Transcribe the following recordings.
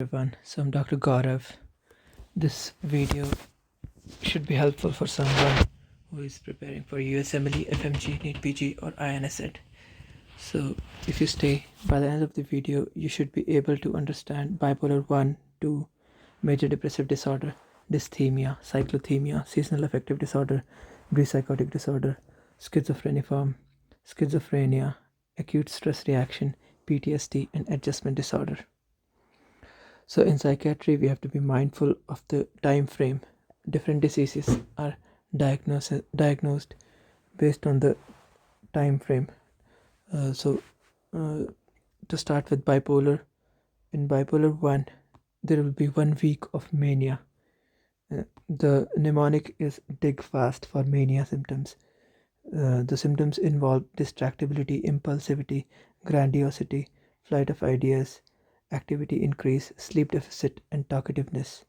Everyone, so I'm Dr. Gaurav. This video should be helpful for someone who is preparing for USMLE, FMG, NEET PG, or INSET. So, if you stay by the end of the video, you should be able to understand bipolar 1, 2, major depressive disorder, dysthymia, cyclothymia, seasonal affective disorder, brief psychotic disorder, schizophrenia, acute stress reaction, PTSD, and adjustment disorder. So in psychiatry, we have to be mindful of the time frame. Different diseases are diagnosed based on the time frame. To start with bipolar, in bipolar 1, there will be 1 week of mania. The mnemonic is dig fast for mania symptoms. The symptoms involve distractibility, impulsivity, grandiosity, flight of ideas, activity increase, sleep deficit, and talkativeness.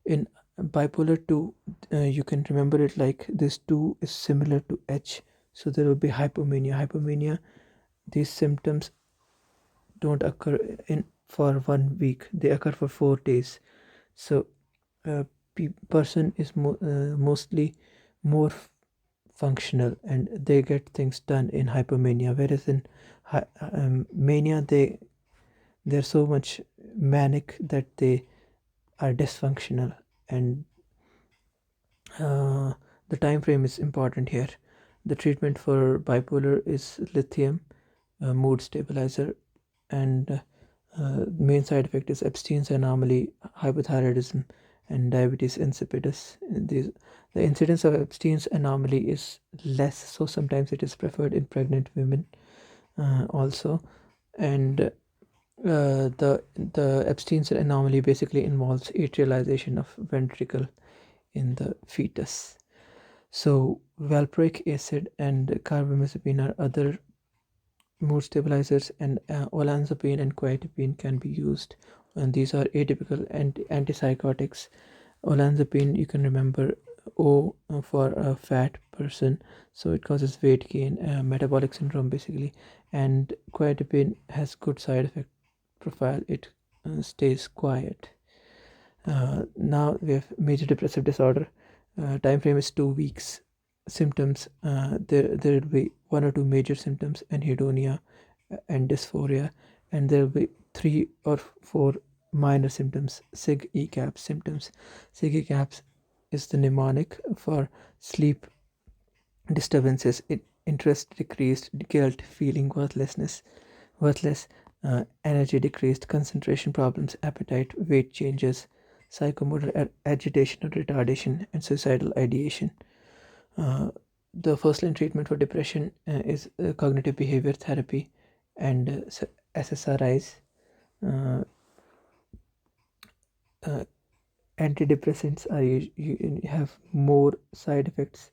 In bipolar 2, you can remember it like this 2 is similar to H, so there will be hypomania. These symptoms don't occur in for 1 week, they occur for 4 days. So person is mostly more functional and they get things done in hypomania, whereas in mania they're so much manic that they are dysfunctional, and the time frame is important here. The treatment for bipolar is lithium, mood stabilizer, and main side effect is Epstein's anomaly, hypothyroidism, and diabetes insipidus. The incidence of Epstein's anomaly is less, so sometimes it is preferred in pregnant women also. And the Epstein's anomaly basically involves atrialization of ventricle in the fetus. So valproic acid and carbamazepine are other mood stabilizers, and olanzapine and quetiapine can be used, and these are atypical antipsychotics. Olanzapine, you can remember O for a fat person, so it causes weight gain, metabolic syndrome basically, and quetiapine has good side effect profile. It stays quiet. Now we have major depressive disorder. Time frame is 2 weeks. Symptoms, there will be 1 or 2 major symptoms: anhedonia and dysphoria, and there will be 3 or 4 minor symptoms, sig ECAP symptoms. Sig ECAP is the mnemonic for sleep disturbances, interest decreased, guilt, feeling worthless, energy decreased, concentration problems, appetite, weight changes, psychomotor agitation or retardation, and suicidal ideation. The first line treatment for depression is cognitive behavior therapy and SSRIs. Antidepressants have more side effects.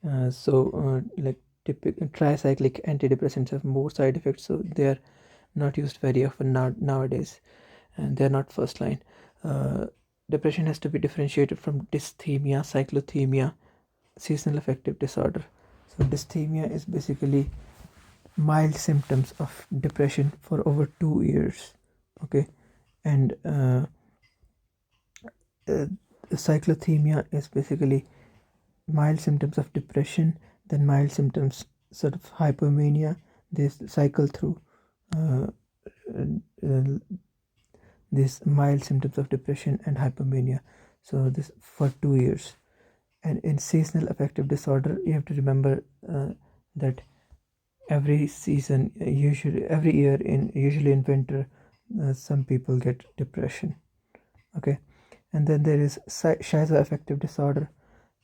Like typical tricyclic antidepressants have more side effects, so they are not used very often nowadays, and they're not first line. Depression has to be differentiated from dysthymia, cyclothymia, seasonal affective disorder. So dysthymia is basically mild symptoms of depression for over 2 years, okay, and cyclothymia is basically mild symptoms of depression, then mild symptoms, sort of hypomania. They cycle through these mild symptoms of depression and hypomania, so this for 2 years. And in seasonal affective disorder, you have to remember that every season, every year, usually in winter, some people get depression, okay. And then there is schizoaffective disorder.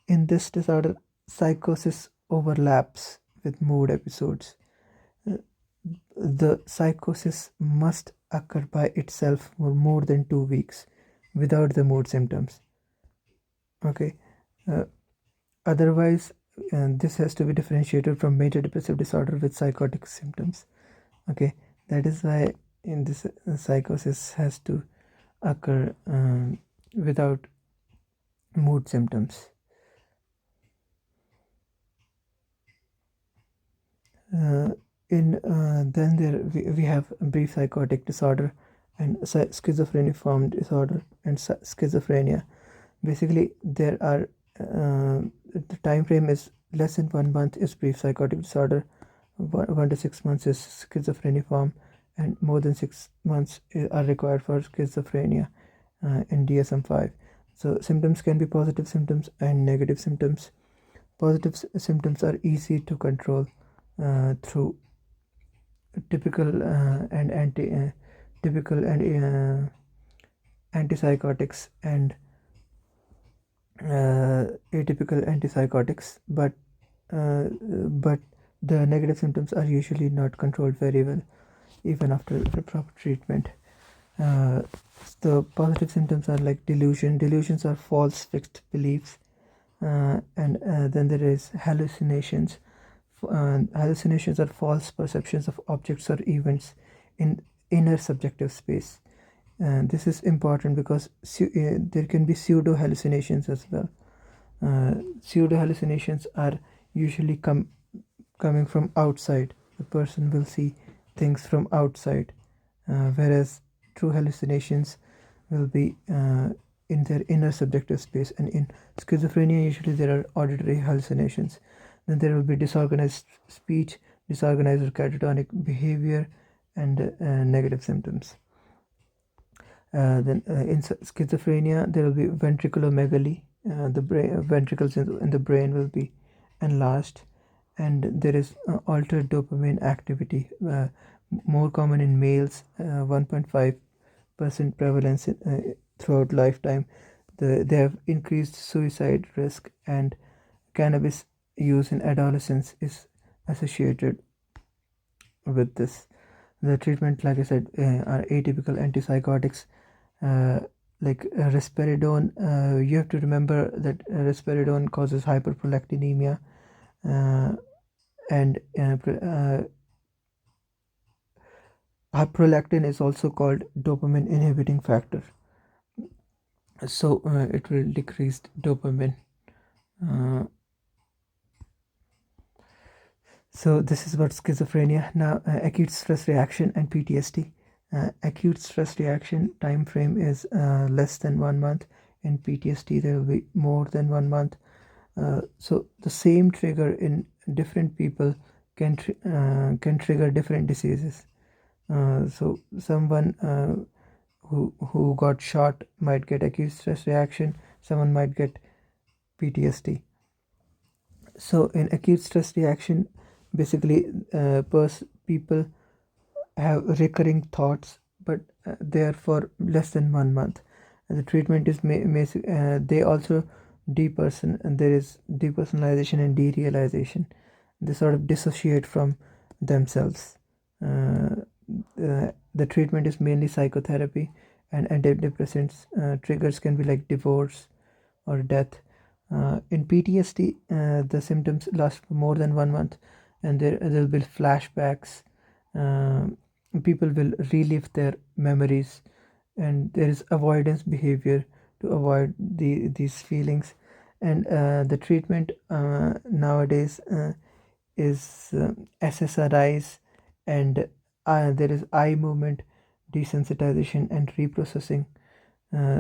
In this disorder, psychosis overlaps with mood episodes. The psychosis must occur by itself for more than 2 weeks without the mood symptoms, okay. Otherwise, this has to be differentiated from major depressive disorder with psychotic symptoms, okay. That is why in this psychosis has to occur without mood symptoms. Then we have brief psychotic disorder, and schizophreniform disorder and schizophrenia. Basically, there are the time frame is less than 1 month is pre-psychotic disorder, 1 to 6 months is schizophreniform, and more than 6 months are required for schizophrenia in DSM-5. So symptoms can be positive symptoms and negative symptoms. Positive symptoms are easy to control through typical and antipsychotics and atypical antipsychotics, but the negative symptoms are usually not controlled very well even after the proper treatment. Uh, the positive symptoms are like delusion. Delusions are false fixed beliefs, and then there is hallucinations. Hallucinations are false perceptions of objects or events in inner subjective space. This is important because there can be pseudo hallucinations as well. Pseudo hallucinations are usually coming from outside. The person will see things from outside, whereas true hallucinations will be in their inner subjective space. And in schizophrenia, usually there are auditory hallucinations. Then there will be disorganized speech, disorganized or catatonic behavior, and negative symptoms. Then in schizophrenia, there will be ventriculomegaly. The ventricles in the brain will be enlarged, and there is altered dopamine activity, more common in males, 1.5% prevalence throughout lifetime. They have increased suicide risk, and cannabis use in adolescence is associated with this. The treatment, like I said, are atypical antipsychotics, uh, like risperidone. You have to remember that risperidone causes hyperprolactinemia, uh, and prolactin is also called dopamine inhibiting factor. So it will decrease dopamine. Uh, so this is about schizophrenia. Now, acute stress reaction and PTSD. Acute stress reaction time frame is less than 1 month. In PTSD, there will be more than 1 month. So the same trigger in different people can trigger different diseases. So someone who got shot might get acute stress reaction. Someone might get PTSD. So in acute stress reaction, basically, people have recurring thoughts, but they are for less than 1 month. And the treatment is they also deperson, and there is depersonalization and derealization. They sort of dissociate from themselves. The treatment is mainly psychotherapy and antidepressants. Triggers can be like divorce or death. In PTSD, the symptoms last for more than 1 month, and there will be flashbacks. People will relive their memories, and there is avoidance behavior to avoid these feelings. And the treatment nowadays is SSRIs, and there is eye movement desensitization and reprocessing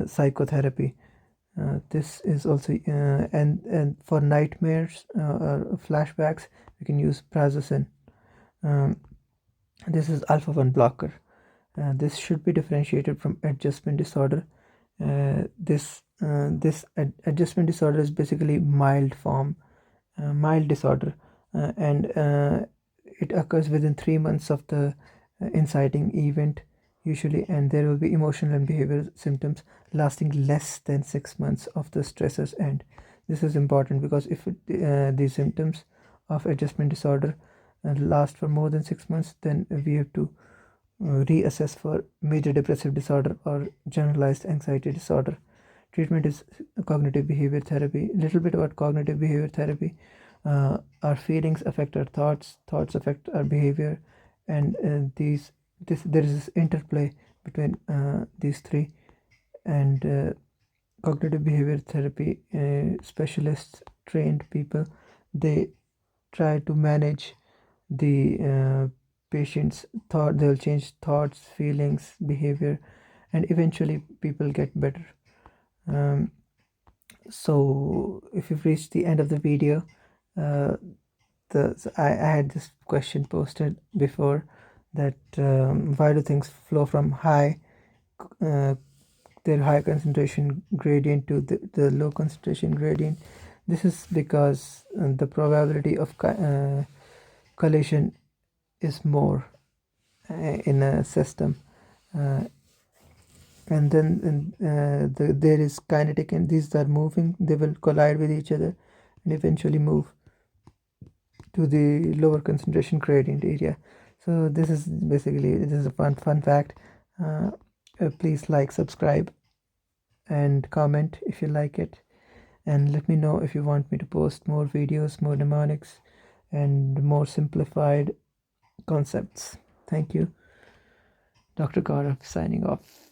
psychotherapy. This is also and for nightmares or flashbacks, we can use prazosin. Um, this is alpha 1 blocker. This should be differentiated from adjustment disorder. This adjustment disorder is basically mild disorder, and it occurs within 3 months of the inciting event usually, and there will be emotional and behavioral symptoms lasting less than 6 months of the stressor's end. This is important because if these symptoms of adjustment disorder last for more than 6 months, then we have to reassess for major depressive disorder or generalized anxiety disorder. Treatment is cognitive behavior therapy. Little bit about cognitive behavior therapy. Our feelings affect our thoughts, thoughts affect our behavior, and there is this interplay between these three. And cognitive behavior therapy specialists, trained people, they try to manage the patients thought, they'll change thoughts, feelings, behavior, and eventually people get better. So if you've reached the end of the video, uh, I had this question posted before, that why do things flow from uh, their high concentration gradient to the low concentration gradient? This is because the probability of collision is more in a system, uh, and then there is kinetic, and these are moving, they will collide with each other and eventually move to the lower concentration gradient area. So this is a fun fact. Please like, subscribe, and comment if you like it, and let me know if you want me to post more videos, more mnemonics, and more simplified concepts. Thank you. Dr. Gaurav signing off.